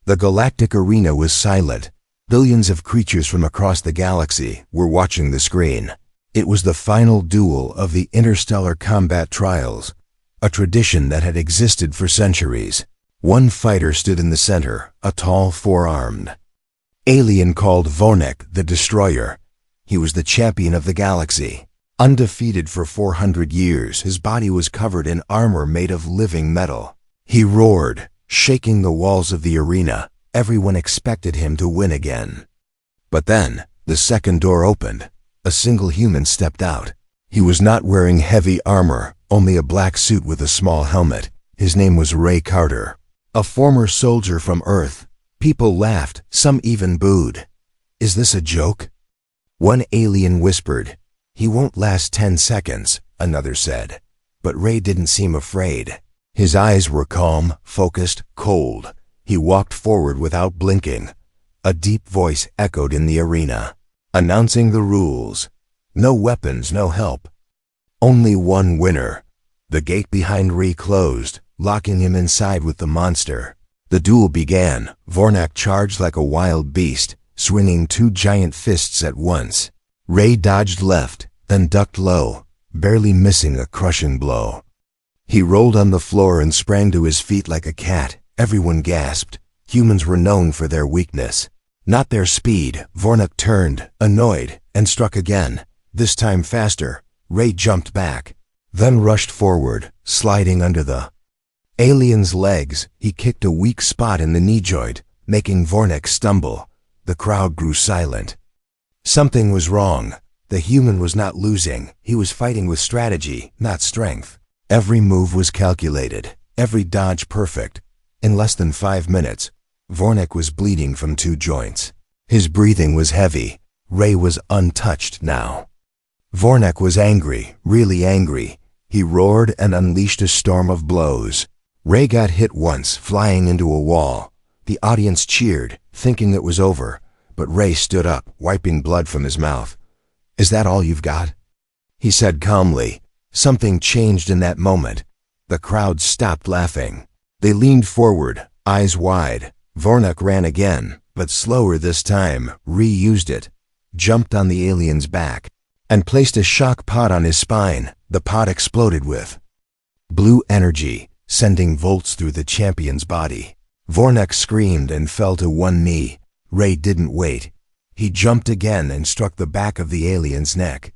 The galactic arena was silent. Billions of creatures from across the galaxy were watching the screen. It was the final duel of the interstellar combat trials, a tradition that had existed for centuries. One fighter stood in the center, a tall four-armed alien called Vornek the Destroyer. He was the champion of the galaxy. Undefeated for 400 years, his body was covered in armor made of living metal. He roared, shaking the walls of the arena. Everyone expected him to win again. But then, the second door opened. A single human stepped out. He was not wearing heavy armor, only a black suit with a small helmet. His name was Ray Carter, a former soldier from Earth. People laughed, some even booed. "Is this a joke?" One alien whispered. "He won't last 10 seconds, another said. But Ray didn't seem afraid. His eyes were calm, focused, cold. He walked forward without blinking. A deep voice echoed in the arena, announcing the rules. No weapons, no help. Only one winner. The gate behind Ray closed, locking him inside with the monster. The duel began. Vornek charged like a wild beast, swinging 2 giant fists at once. Ray dodged left, then ducked low, barely missing a crushing blow. He rolled on the floor and sprang to his feet like a cat. Everyone gasped. Humans were known for their weakness, not their speed. Vornek turned, annoyed, and struck again, this time faster. Ray jumped back, then rushed forward, sliding under the alien's legs. He kicked a weak spot in the knee joint, making Vornek stumble. The crowd grew silent. Something was wrong. The human was not losing. He was fighting with strategy, not strength. Every move was calculated, every dodge perfect. In less than 5 minutes, Vornek was bleeding from 2 joints. His breathing was heavy. Ray was untouched now. Vornek was angry, really angry. He roared and unleashed a storm of blows. Ray got hit once, flying into a wall. The audience cheered, thinking it was over, but Ray stood up, wiping blood from his mouth. "Is that all you've got?" he said calmly. Something changed in that moment. The crowd stopped laughing. They leaned forward, eyes wide. Vornek ran again, but slower this time. Reused it, jumped on the alien's back, and placed a shock pod on his spine. The pod exploded with blue energy, sending volts through the champion's body. Vornek screamed and fell to one knee. Ray didn't wait. He jumped again and struck the back of the alien's neck.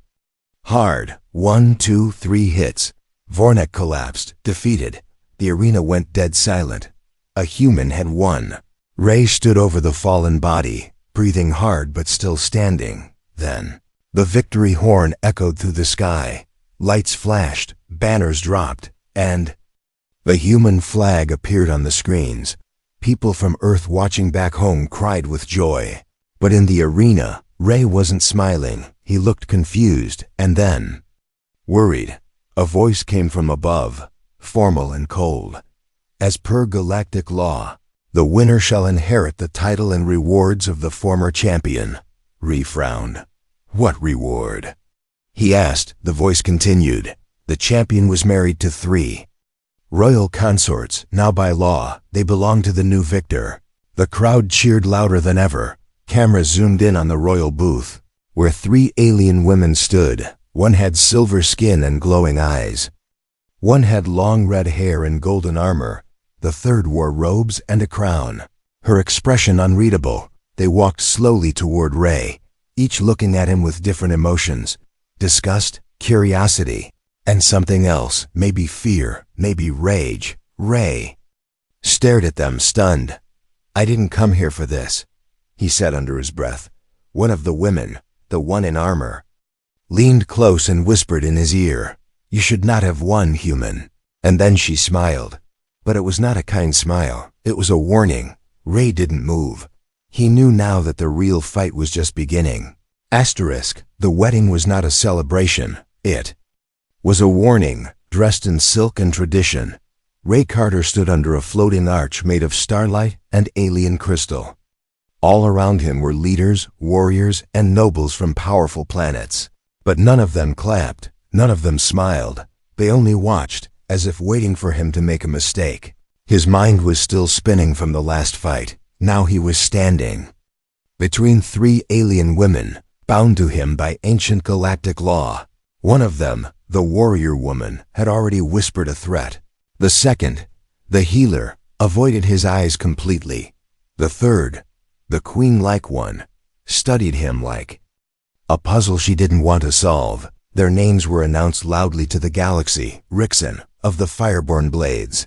Hard. 1, 2, 3 hits. Vornek collapsed, defeated. The arena went dead silent. A human had won. Ray stood over the fallen body, breathing hard but still standing. Then, the victory horn echoed through the sky. Lights flashed, banners dropped, and the human flag appeared on the screens. People from Earth watching back home cried with joy. But in the arena, Ray wasn't smiling. He looked confused, and then worried. A voice came from above, formal and cold. "As per galactic law, the winner shall inherit the title and rewards of the former champion." Ray frowned. "What reward?" he asked. The voice continued. "The champion was married to 3 royal consorts. Now by law, they belong to the new victor." The crowd cheered louder than ever. Cameras zoomed in on the royal booth, where 3 alien women stood. One had silver skin and glowing eyes. One had long red hair and golden armor. The third wore robes and a crown. Her expression unreadable. They walked slowly toward Ray, each looking at him with different emotions. Disgust, curiosity, and something else, maybe fear, maybe rage. Ray stared at them, stunned. "I didn't come here for this," he said under his breath. One of the women, the one in armor, leaned close and whispered in his ear, "You should not have won, human." And then she smiled. But it was not a kind smile. It was a warning. Ray didn't move. He knew now that the real fight was just beginning. Asterisk, the wedding was not a celebration. It was a warning, dressed in silk and tradition. Ray Carter stood under a floating arch made of starlight and alien crystal. All around him were leaders, warriors, and nobles from powerful planets. But none of them clapped, none of them smiled. They only watched, as if waiting for him to make a mistake. His mind was still spinning from the last fight. Now he was standing between three alien women, bound to him by ancient galactic law. One of them, the warrior woman, had already whispered a threat. The second, the healer, avoided his eyes completely. The third, the queen-like one, studied him like a puzzle she didn't want to solve. Their names were announced loudly to the galaxy: Rixon, of the Fireborn Blades;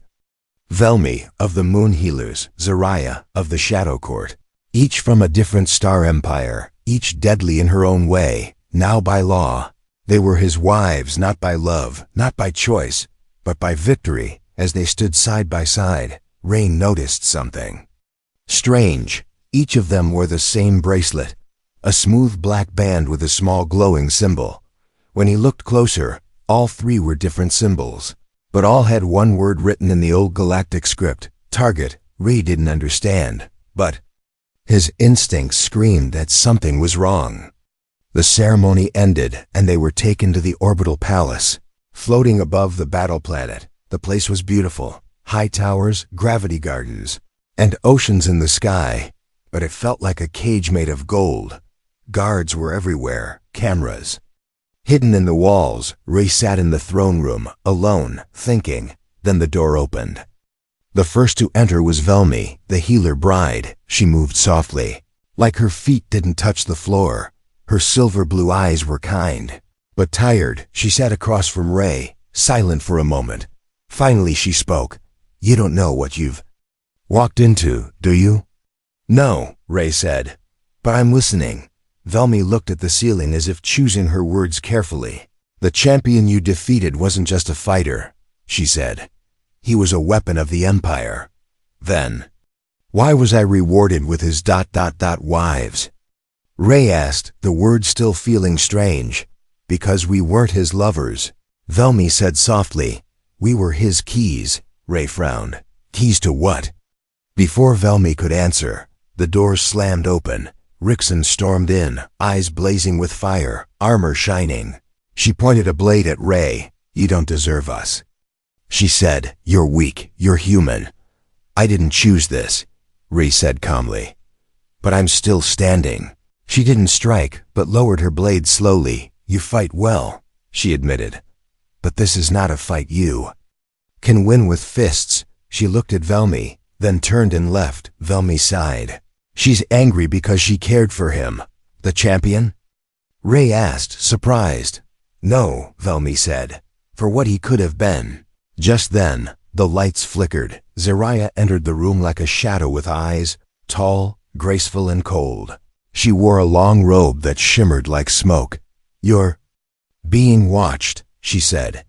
Velmi, of the Moon Healers; Zariah, of the Shadow Court. Each from a different star empire, each deadly in her own way, now by law. They were his wives, not by love, not by choice, but by victory. As they stood side by side, Ray noticed something strange. Each of them wore the same bracelet, a smooth black band with a small glowing symbol. When he looked closer, all three were different symbols, but all had one word written in the old galactic script: target. Ray didn't understand, but his instincts screamed that something was wrong. The ceremony ended, and they were taken to the orbital palace. Floating above the battle planet, the place was beautiful: high towers, gravity gardens, and oceans in the sky. But it felt like a cage made of gold. Guards were everywhere, cameras hidden in the walls. Ray sat in the throne room, alone, thinking. Then the door opened. The first to enter was Velmi, the healer bride. She moved softly, like her feet didn't touch the floor. Her silver blue eyes were kind, but tired. She sat across from Ray, silent for a moment. Finally she spoke. "You don't know what you've walked into, do you?" "No," Ray said, "but I'm listening." Velmi looked at the ceiling as if choosing her words carefully. "The champion you defeated wasn't just a fighter," she said. "He was a weapon of the Empire." Then, "Why was I rewarded with his ... wives?" Ray asked, the words still feeling strange. "Because we weren't his lovers," Velmi said softly. "We were his keys." Ray frowned. "Keys to what?" Before Velmi could answer, the doors slammed open. Rixon stormed in, eyes blazing with fire, armor shining. She pointed a blade at Ray. "You don't deserve us," she said. "You're weak, you're human." "I didn't choose this," Ray said calmly. "But I'm still standing." She didn't strike, but lowered her blade slowly. "You fight well," she admitted. "But this is not a fight you can win with fists." She looked at Velmi, then turned and left. Velmi sighed. "She's angry because she cared for him." "The champion?" Ray asked, surprised. "No," Velmi said, "for what he could have been." Just then, the lights flickered. Zariah entered the room like a shadow with eyes, tall, graceful, and cold. She wore a long robe that shimmered like smoke. "You're being watched," she said,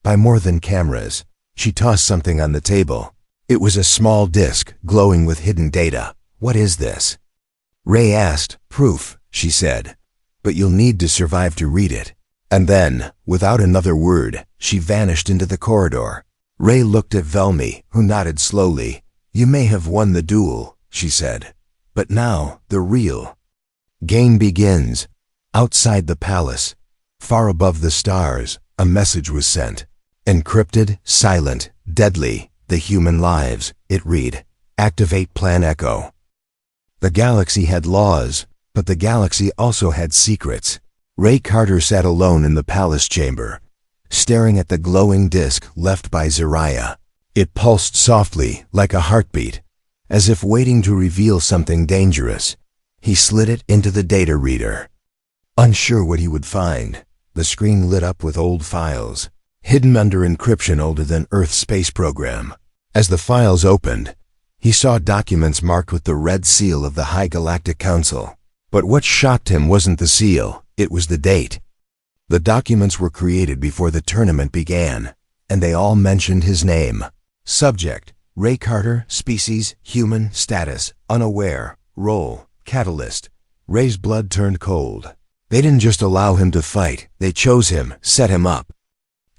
"by more than cameras." She tossed something on the table. It was a small disk, glowing with hidden data. "What is this?" Ray asked. "Proof," she said, "but you'll need to survive to read it." And then, without another word, she vanished into the corridor. Ray looked at Velmi, who nodded slowly. "You may have won the duel," she said, "but now the real game begins." Outside the palace, far above the stars, a message was sent. Encrypted, silent, deadly, the human lives. It read, "Activate Plan Echo." The galaxy had laws, but the galaxy also had secrets. Ray Carter sat alone in the palace chamber, staring at the glowing disk left by Zariah. It pulsed softly, like a heartbeat, as if waiting to reveal something dangerous. He slid it into the data reader. Unsure what he would find, the screen lit up with old files, hidden under encryption older than Earth's space program. As the files opened, he saw documents marked with the red seal of the High Galactic Council. But what shocked him wasn't the seal, it was the date. The documents were created before the tournament began, and they all mentioned his name. Subject: Ray Carter. Species: human. Status: unaware. Role: catalyst. Ray's blood turned cold. They didn't just allow him to fight, they chose him, set him up.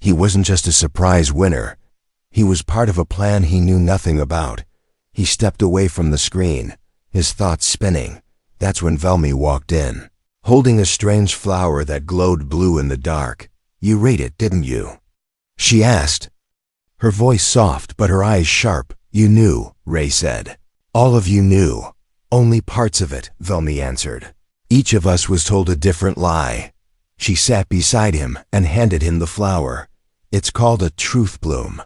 He wasn't just a surprise winner. He was part of a plan he knew nothing about. He stepped away from the screen, his thoughts spinning. That's when Velmi walked in, holding a strange flower that glowed blue in the dark. "You read it, didn't you?" she asked, her voice soft but her eyes sharp. "You knew," Ray said. All of you knew. Only parts of it, Velmi answered. Each of us was told a different lie. She sat beside him and handed him the flower. It's called a truth bloom.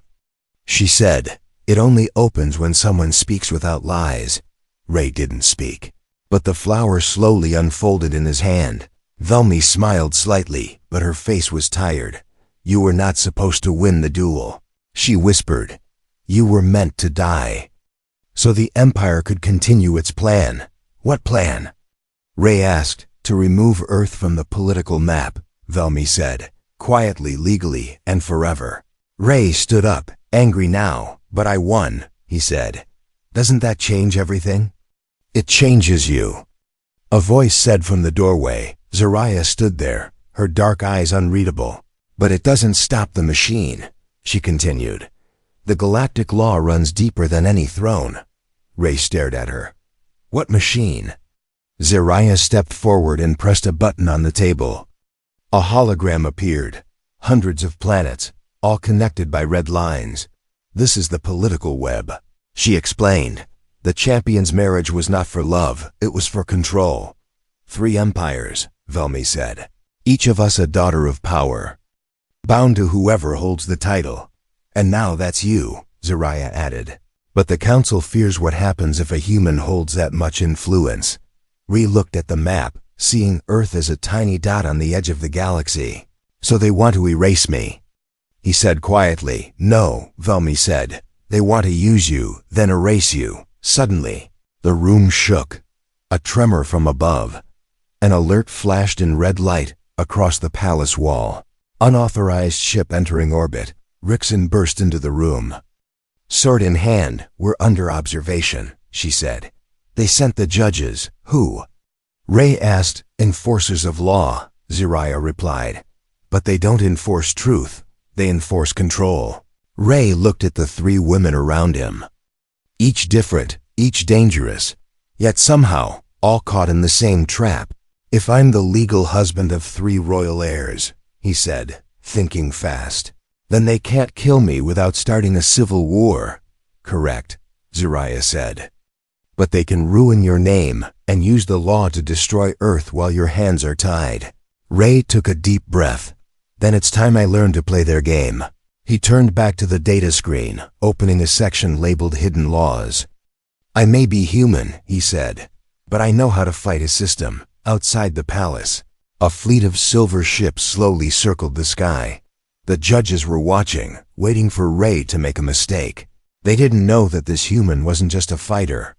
She said, it only opens when someone speaks without lies. Ray didn't speak, but the flower slowly unfolded in his hand. Velmi smiled slightly, but her face was tired. You were not supposed to win the duel. She whispered. You were meant to die. So the Empire could continue its plan. What plan? Ray asked. To remove Earth from the political map, Velmi said, quietly, legally, and forever. Ray stood up, angry now. But I won, he said. Doesn't that change everything? It changes you. A voice said from the doorway. Zariah stood there, her dark eyes unreadable. But it doesn't stop the machine, she continued. The galactic law runs deeper than any throne. Ray stared at her. What machine? Zariah stepped forward and pressed a button on the table. A hologram appeared. Hundreds of planets, all connected by red lines. This is the political web, she explained. The champion's marriage was not for love, it was for control. 3 empires, Velmi said. Each of us a daughter of power. Bound to whoever holds the title. And now that's you, Zariah added. But the council fears what happens if a human holds that much influence. Ree looked at the map, seeing Earth as a tiny dot on the edge of the galaxy. So they want to erase me. He said quietly. No, Velmi said. They want to use you, then erase you. Suddenly, the room shook. A tremor from above. An alert flashed in red light across the palace wall. Unauthorized ship entering orbit. Rixon burst into the room. Sword in hand, we're under observation, she said. They sent the judges. Who? Ray asked. Enforcers of law, Zariah replied. But they don't enforce truth. They enforce control. Ray looked at the 3 women around him. Each different, each dangerous, yet somehow all caught in the same trap. If I'm the legal husband of 3 royal heirs, he said, thinking fast, then they can't kill me without starting a civil war. Correct, Zariah said. But they can ruin your name and use the law to destroy Earth while your hands are tied. Ray took a deep breath. Then it's time I learned to play their game. He turned back to the data screen, opening a section labeled Hidden Laws. I may be human, he said, but I know how to fight a system. Outside the palace, a fleet of silver ships slowly circled the sky. The judges were watching, waiting for Ray to make a mistake. They didn't know that this human wasn't just a fighter.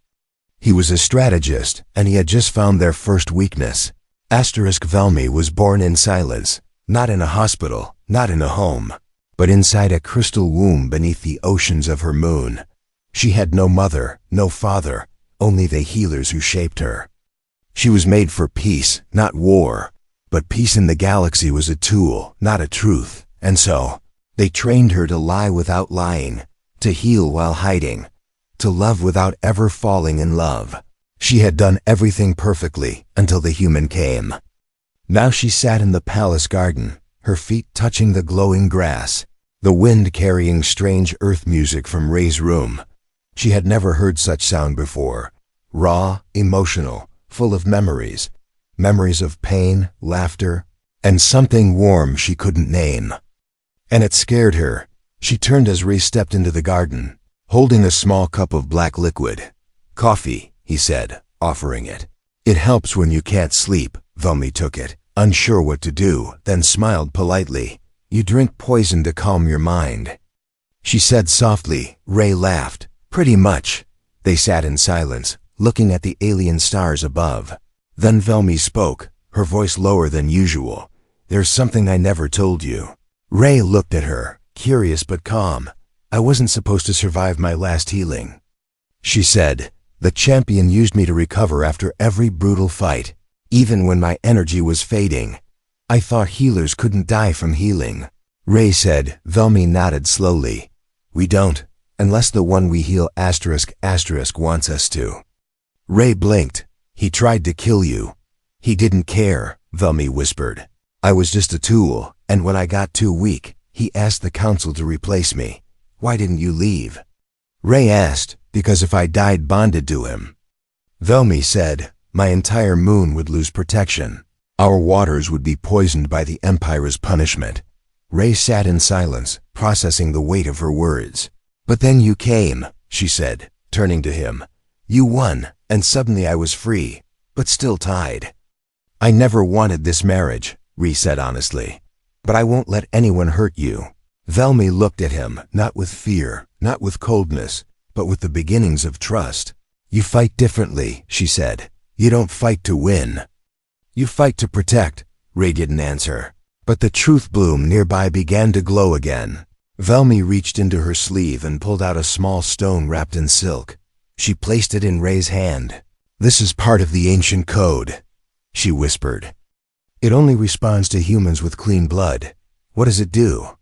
He was a strategist, and he had just found their first weakness. Velmi was born in silence, not in a hospital, not in a home, but inside a crystal womb beneath the oceans of her moon. She had no mother, no father, only the healers who shaped her. She was made for peace, not war, but peace in the galaxy was a tool, not a truth, and so they trained her to lie without lying, to heal while hiding, to love without ever falling in love. She had done everything perfectly until the human came. Now she sat in the palace garden, her feet touching the glowing grass, the wind carrying strange earth music from Ray's room. She had never heard such sound before, raw, emotional, full of memories, memories of pain, laughter, and something warm she couldn't name. And it scared her. She turned as Ray stepped into the garden, holding a small cup of black liquid. Coffee, he said, offering it. It helps when you can't sleep. Velmi took it, unsure what to do, then smiled politely. You drink poison to calm your mind. She said softly. Ray laughed. Pretty much. They sat in silence, looking at the alien stars above. Then Velmi spoke, her voice lower than usual. There's something I never told you. Ray looked at her, curious but calm. I wasn't supposed to survive my last healing. She said, the champion used me to recover after every brutal fight, even when my energy was fading. I thought healers couldn't die from healing. Ray said. Velmi nodded slowly. We don't, unless the one we heal *** wants us to. Ray blinked. He tried to kill you. He didn't care, Velmi whispered. I was just a tool, and when I got too weak, he asked the council to replace me. Why didn't you leave? Ray asked, because if I died bonded to him, Velmi said, my entire moon would lose protection. Our waters would be poisoned by the Empire's punishment. Ray sat in silence, processing the weight of her words. But then you came, she said, turning to him. You won, and suddenly I was free, but still tied. I never wanted this marriage, Ree said honestly. But I won't let anyone hurt you. Velmi looked at him, not with fear, not with coldness, but with the beginnings of trust. You fight differently, she said. You don't fight to win. You fight to protect. Ray didn't answer. But the truth bloom nearby began to glow again. Velmi reached into her sleeve and pulled out a small stone wrapped in silk. She placed it in Ray's hand. This is part of the ancient code, she whispered. It only responds to humans with clean blood. What does it do?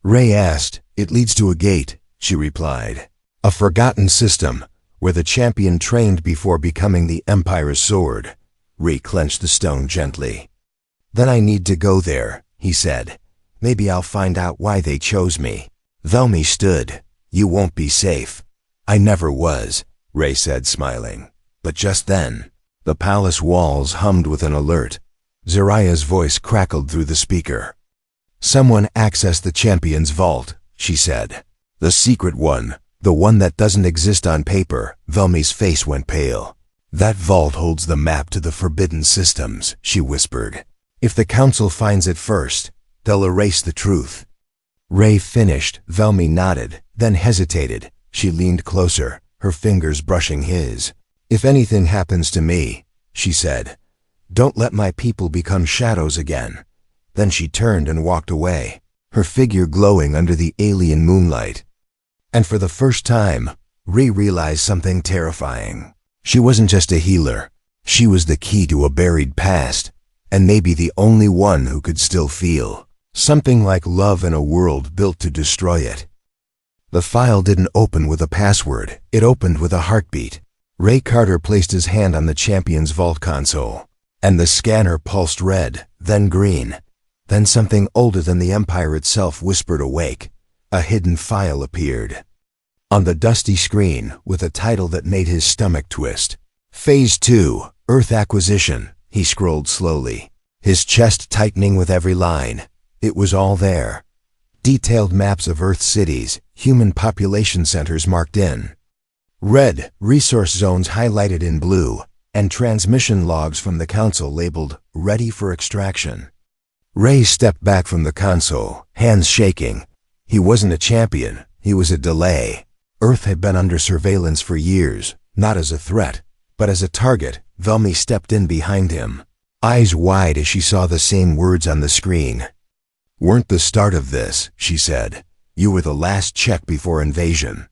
Ray asked. It leads to a gate, she replied. A forgotten system, where the champion trained before becoming the Empire's sword. Ray clenched the stone gently. Then I need to go there, he said. Maybe I'll find out why they chose me. Velmi stood. You won't be safe. I never was, Ray said, smiling. But just then, the palace walls hummed with an alert. Zariah's voice crackled through the speaker. Someone accessed the champion's vault, she said. The secret one, the one that doesn't exist on paper. Velmi's face went pale. That vault holds the map to the forbidden systems, she whispered. If the council finds it first, they'll erase the truth. Ray finished. Velmi nodded, then hesitated. She leaned closer, her fingers brushing his. If anything happens to me, she said, don't let my people become shadows again. Then she turned and walked away, her figure glowing under the alien moonlight. And for the first time, Ray realized something terrifying. She wasn't just a healer. She was the key to a buried past, and maybe the only one who could still feel something like love in a world built to destroy it. The file didn't open with a password. It opened with a heartbeat. Ray Carter placed his hand on the champion's vault console, and the scanner pulsed red, then green. Then something older than the Empire itself whispered awake. A hidden file appeared on the dusty screen with a title that made his stomach twist. Phase 2, Earth Acquisition. He scrolled slowly, his chest tightening with every line. It was all there. Detailed maps of Earth cities, human population centers marked in red, resource zones highlighted in blue, and transmission logs from the council labeled ready for extraction. Ray stepped back from the console, hands shaking. He wasn't a champion, he was a delay. Earth had been under surveillance for years, not as a threat, but as a target. Velmi stepped in behind him, eyes wide as she saw the same words on the screen. Weren't the start of this, she said. You were the last check before invasion.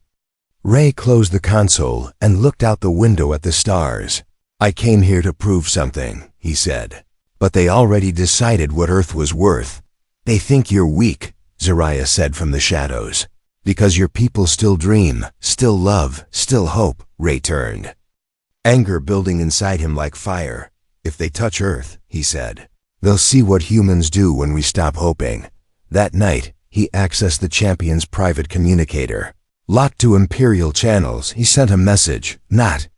Ray closed the console and looked out the window at the stars. I came here to prove something, he said. But they already decided what Earth was worth. They think you're weak, Zariah said from the shadows. Because your people still dream, still love, still hope, Ray turned. Anger building inside him like fire. If they touch Earth, he said, they'll see what humans do when we stop hoping. That night, he accessed the champion's private communicator. Locked to Imperial channels, he sent a message, not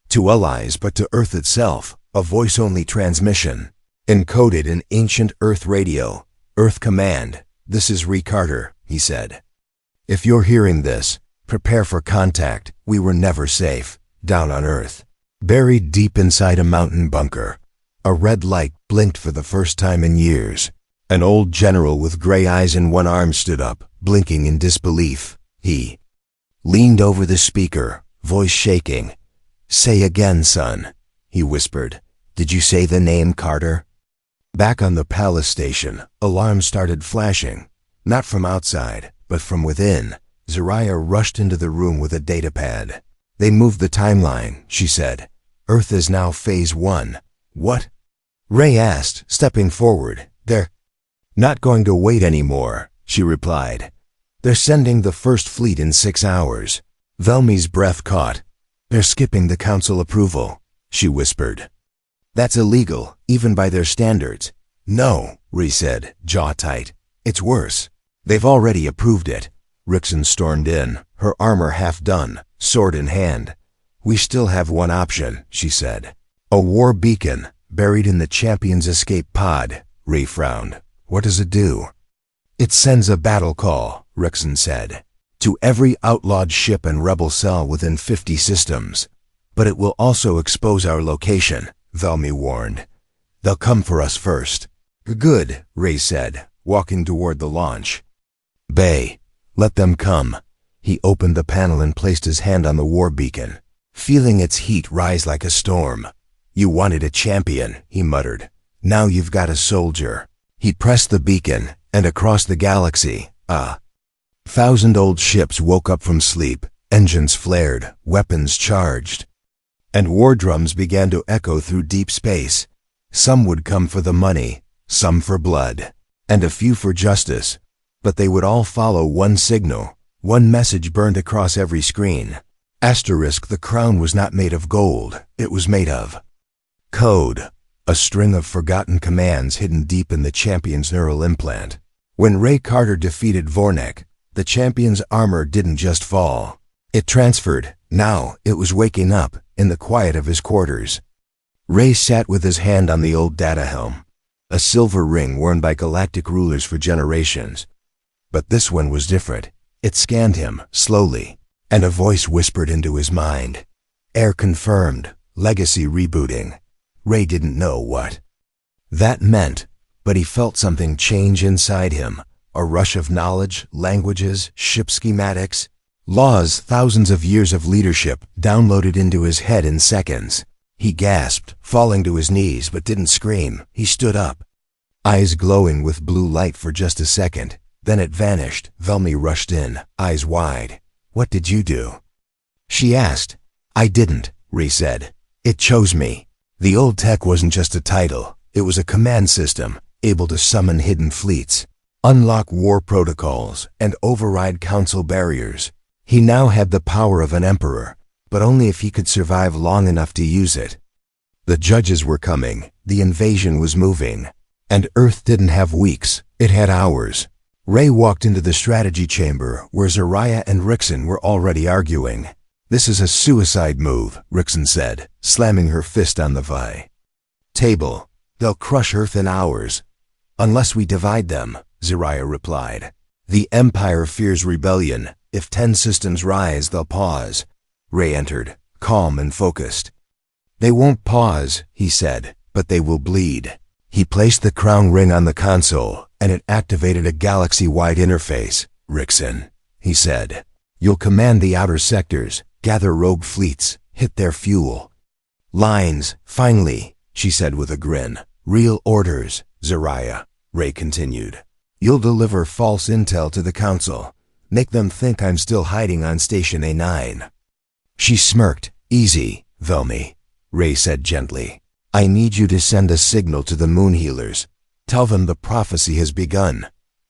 to allies but to Earth itself, a voice-only transmission. Encoded in ancient Earth radio. Earth command, this is Ree Carter, he said. If you're hearing this, prepare for contact. We were never safe, down on Earth. Buried deep inside a mountain bunker. A red light blinked for the first time in years. An old general with gray eyes and one arm stood up, blinking in disbelief. He leaned over the speaker, voice shaking. Say again, son, he whispered. Did you say the name Carter? Back on the palace station, alarms started flashing. Not from outside, but from within. Zariah rushed into the room with a datapad. They moved the timeline, she said. Earth is now phase 1. What? Ray asked, stepping forward. They're not going to wait anymore, she replied. They're sending the first fleet in 6 hours. Velmi's breath caught. They're skipping the council approval, she whispered. That's illegal, even by their standards. No, Ray said, jaw tight. It's worse. They've already approved it. Rixon stormed in, her armor half done, sword in hand. "We still have one option," she said. "A war beacon, buried in the champion's escape pod." Ray frowned. "What does it do?" "It sends a battle call," Rickson said, "to every outlawed ship and rebel cell within 50 systems. But it will also expose our location," Velmy warned. "They'll come for us first." "Good," Ray said, walking toward the launch. "Bay, let them come." He opened the panel and placed his hand on the war beacon, feeling its heat rise like a storm. "You wanted a champion," he muttered. "Now you've got a soldier." He pressed the beacon, and across the galaxy, 1,000 old ships woke up from sleep, engines flared, weapons charged, and war drums began to echo through deep space. Some would come for the money, some for blood, and a few for justice, but they would all follow one signal. One message burned across every screen. Asterisk, the crown was not made of gold, it was made of code, a string of forgotten commands hidden deep in the champion's neural implant. When Ray Carter defeated Vornek, the champion's armor didn't just fall. It transferred. Now it was waking up in the quiet of his quarters. Ray sat with his hand on the old data helm, a silver ring worn by galactic rulers for generations. But this one was different. It scanned him, slowly, and a voice whispered into his mind. "Heir confirmed, legacy rebooting." Ray didn't know what that meant, but he felt something change inside him, a rush of knowledge, languages, ship schematics, laws, thousands of years of leadership downloaded into his head in seconds. He gasped, falling to his knees, but didn't scream. He stood up, eyes glowing with blue light for just a second. Then it vanished. Velmy rushed in, eyes wide. "What did you do?" she asked. "I didn't," Ray said. "It chose me." The old tech wasn't just a title. It was a command system, able to summon hidden fleets, unlock war protocols, and override council barriers. He now had the power of an emperor, but only if he could survive long enough to use it. The judges were coming, the invasion was moving, and Earth didn't have weeks, it had hours. Ray walked into the strategy chamber where Zariah and Rickson were already arguing. "This is a suicide move," Rickson said, slamming her fist on the VI table. "They'll crush Earth in hours." "Unless we divide them," Zariah replied. "The Empire fears rebellion. If 10 systems rise, they'll pause." Ray entered, calm and focused. "They won't pause," he said, "but they will bleed." He placed the crown ring on the console, and it activated a galaxy-wide interface. "Rickson," he said, "you'll command the outer sectors, gather rogue fleets, hit their fuel lines." "Finally," she said with a grin. "Real orders, Zariah," Ray continued. "You'll deliver false intel to the council. Make them think I'm still hiding on Station A9. She smirked. "Easy, Velmy," Ray said gently. "I need you to send a signal to the Moon Healers. Tell them the prophecy has begun."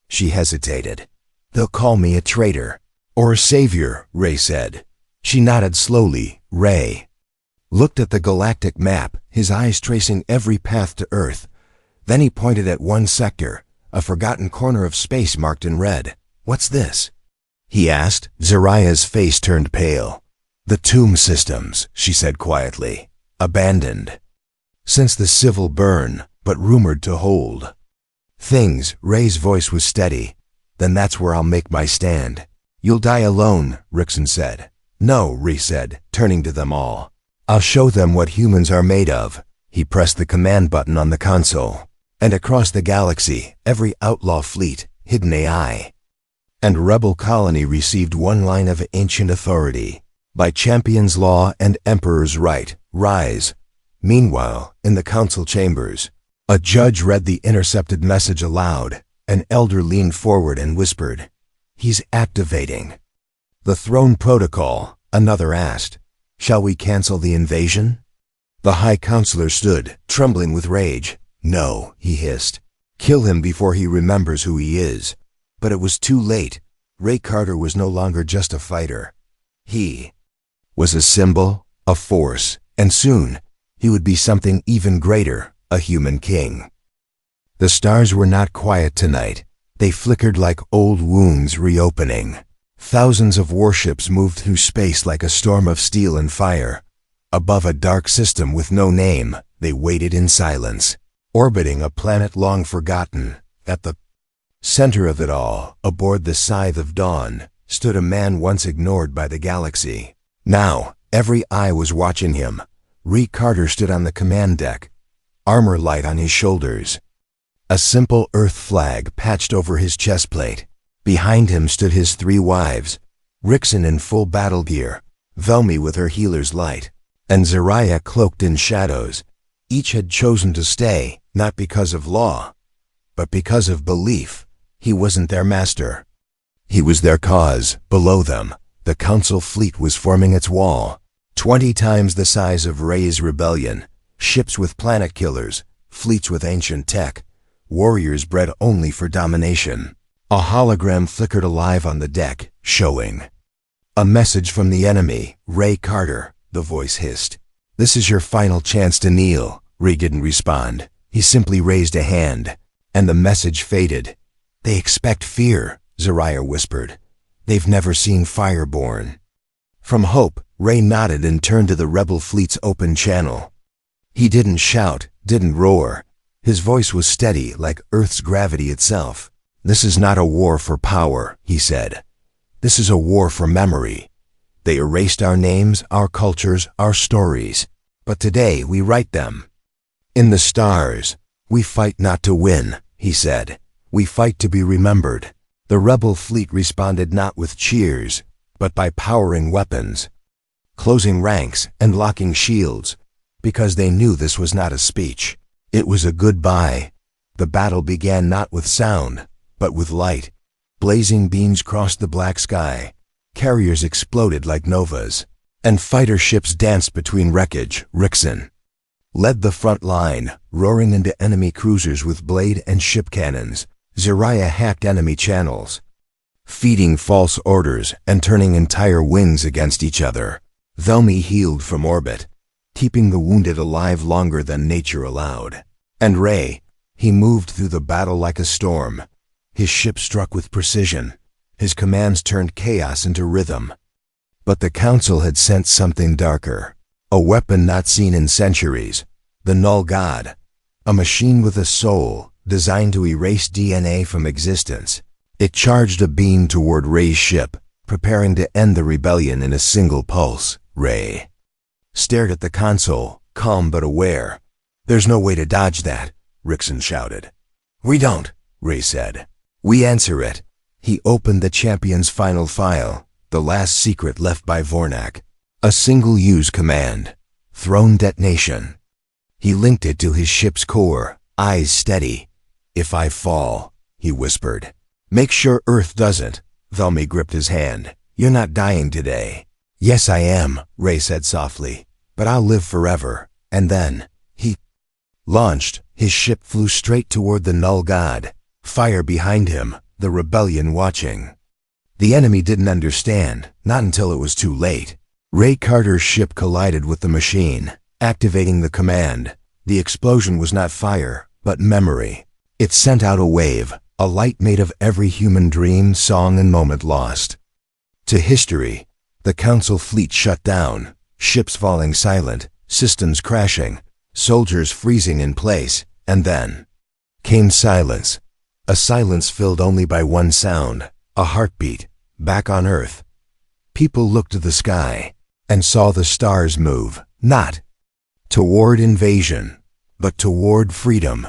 She hesitated. "They'll call me a traitor." "Or a savior," Ray said. She nodded slowly. Ray looked at the galactic map, his eyes tracing every path to Earth. Then he pointed at one sector, a forgotten corner of space marked in red. "What's this?" he asked. Zariah's face turned pale. "The tomb systems," she said quietly. "Abandoned since the civil burn, but rumored to hold things." Ray's voice was steady. "Then that's where I'll make my stand." "You'll die alone," Rickson said. "No," Ray said, turning to them all. "I'll show them what humans are made of." He pressed the command button on the console, and across the galaxy, every outlaw fleet, hidden AI, and rebel colony received one line of ancient authority. "By champion's law and emperor's right, rise." Meanwhile, in the council chambers, a judge read the intercepted message aloud. An elder leaned forward and whispered, "He's activating the throne protocol." Another asked, "Shall we cancel the invasion?" The high counselor stood, trembling with rage. "No," he hissed. "Kill him before he remembers who he is." But it was too late. Ray Carter was no longer just a fighter. He was a symbol, a force, and soon he would be something even greater, a human king. The stars were not quiet tonight. They flickered like old wounds reopening. Thousands of warships moved through space like a storm of steel and fire. Above a dark system with no name, they waited in silence, orbiting a planet long forgotten. At the center of it all, aboard the Scythe of Dawn, stood a man once ignored by the galaxy. Now, every eye was watching him. Ree Carter stood on the command deck, armor light on his shoulders. A simple Earth flag patched over his chest plate. Behind him stood his 3 wives, Rixen in full battle gear, Velmi with her healer's light, and Zariah cloaked in shadows. Each had chosen to stay, not because of law, but because of belief. He wasn't their master. He was their cause. Below them, the Council fleet was forming its wall, 20 times the size of Ray's rebellion. Ships with planet killers, fleets with ancient tech, warriors bred only for domination. A hologram flickered alive on the deck, showing a message from the enemy. Ray Carter, the voice hissed. This is your final chance to kneel. Ray didn't respond. He simply raised a hand, and the message faded. They expect fear, Zariah whispered. They've never seen fire born. From Hope, Ray nodded and turned to the rebel fleet's open channel. He didn't shout, didn't roar. His voice was steady, like Earth's gravity itself. This is not a war for power, he said. This is a war for memory. They erased our names, our cultures, our stories. But today we write them. In the stars, we fight not to win, he said. We fight to be remembered. The rebel fleet responded not with cheers, but by powering weapons, closing ranks and locking shields, because they knew this was not a speech. It was a goodbye. The battle began not with sound, but with light. Blazing beams crossed the black sky. Carriers exploded like novas, and fighter ships danced between wreckage. Rixen led the front line, roaring into enemy cruisers with blade and ship cannons. Zariah hacked enemy channels, feeding false orders and turning entire wings against each other. Velmi healed from orbit, keeping the wounded alive longer than nature allowed. And Ray, he moved through the battle like a storm. His ship struck with precision. His commands turned chaos into rhythm. But the Council had sent something darker. A weapon not seen in centuries. The Null God. A machine with a soul, designed to erase DNA from existence. It charged a beam toward Ray's ship, preparing to end the rebellion in a single pulse. Ray stared at the console, calm but aware. There's no way to dodge that, Rixen shouted. We don't, Ray said. We answer it. He opened the Champion's final file, the last secret left by Vornak. A single-use command. Throne detonation. He linked it to his ship's core, eyes steady. If I fall, he whispered. Make sure Earth doesn't. Velmi gripped his hand. You're not dying today. Yes, I am, Ray said softly. But I'll live forever. And then, he launched. His ship flew straight toward the Null God. Fire behind him, the rebellion watching. The enemy didn't understand, not until it was too late. Ray Carter's ship collided with the machine, activating the command. The explosion was not fire, but memory. It sent out a wave, a light made of every human dream, song, and moment lost. To history, the Council fleet shut down, ships falling silent, systems crashing, soldiers freezing in place, and then came silence. A silence filled only by one sound, a heartbeat. Back on Earth, people looked to the sky and saw the stars move, not toward invasion, but toward freedom.